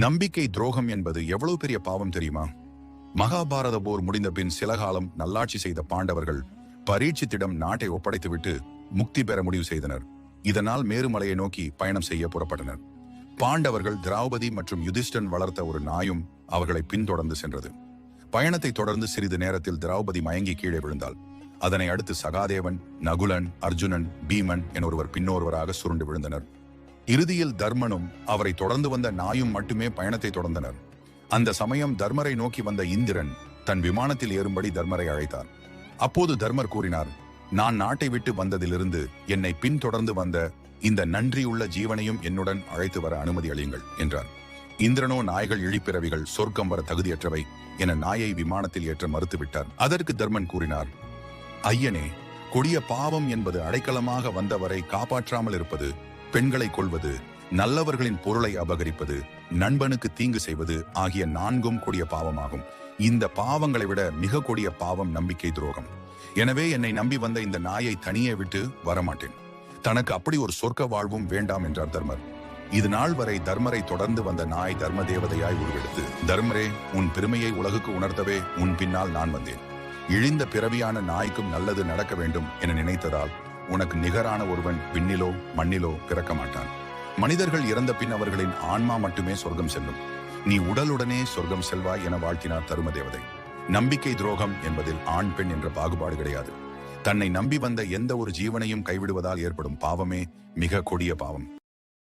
நம்பிக்கை துரோகம் என்பது எவ்வளவு பெரிய பாவம் தெரியுமா? மகாபாரத போர் முடிந்த பின் சில காலம் நல்லாட்சி செய்த பாண்டவர்கள் பரீட்சித்திடம் நாட்டை ஒப்படைத்துவிட்டு முக்தி பெற முடிவு செய்தனர். இதனால் மேருமலையை நோக்கி பயணம் செய்ய புறப்பட்டனர். பாண்டவர்கள் திரௌபதி மற்றும் யுதிஷ்டன் வளர்த்த ஒரு நாயும் அவர்களை பின்தொடர்ந்து சென்றது. பயணத்தை தொடர்ந்து சிறிது நேரத்தில் திரௌபதி மயங்கி கீழே விழுந்தாள். அதனை அடுத்து சகாதேவன், நகுலன், அர்ஜுனன், பீமன் என ஒருவர் பின்னொருவராக சுருண்டு விழுந்தனர். இறுதியில் தர்மனும் அவரை தொடர்ந்து வந்த நாயும் மட்டுமே பயணத்தை தொடர்ந்தனர். அந்த சமயம் தர்மரை நோக்கி வந்த இந்திரன் தன் விமானத்தில் ஏறும்படி தர்மரை அழைத்தார். அப்போது தர்மர் கூறினார், நான் நாட்டை விட்டு வந்ததிலிருந்து என்னை பின்தொடர்ந்து வந்த இந்த நன்றியுள்ள ஜீவனையும் என்னுடன் அழைத்து வர அனுமதி அளியுங்கள் என்றார். இந்திரனோ நாய்கள் இழிப்பிறவிகள், சொர்க்கம் வர தகுதியற்றவை என நாயை விமானத்தில் ஏற்ற மறுத்துவிட்டார். அதற்கு தர்மன் கூறினார், ஐயனே, கொடிய பாவம் என்பது அடைக்கலமாக வந்தவரை காப்பாற்றாமல் இருப்பது, பெண்களை கொள்வது, நல்லவர்களின் பொருளை அபகரிப்பது, நண்பனுக்கு தீங்கு செய்வது ஆகிய 4 கொடிய பாவமாகும். இந்த பாவங்களை விட மிக கொடிய பாவம் நம்பிக்கை துரோகம். எனவே என்னை நம்பி வந்த இந்த நாயை தனியே விட்டு வரமாட்டேன். தனக்கு அப்படி ஒரு சொர்க்க வாழ்வும் வேண்டாம் என்றார் தர்மர். இது நாள் வரை தர்மரை தொடர்ந்து வந்த நாய் தர்ம தேவதையாய் உருவெடுத்து, தர்மரே, உன் பெருமையை உலகுக்கு உணர்த்தவே உன் பின்னால் நான் வந்தேன். இழிந்த பிறவியான நாய்க்கும் நல்லது நடக்க வேண்டும் என நினைத்ததால் உனக்கு நிகரான ஒருவன் விண்ணிலோ மண்ணிலோ பிறக்க மாட்டான். மனிதர்கள் இறந்த பின் அவர்களின் ஆன்மா மட்டுமே சொர்க்கம் செல்லும். நீ உடலுடனே சொர்க்கம் செல்வாய் என வாழ்த்தினார் தரும தேவதை. நம்பிக்கை துரோகம் என்பதில் ஆண் பெண் என்ற பாகுபாடு கிடையாது. தன்னை நம்பி வந்த எந்த ஒரு ஜீவனையும் கைவிடுவதால் ஏற்படும் பாவமே மிக கொடிய பாவம்.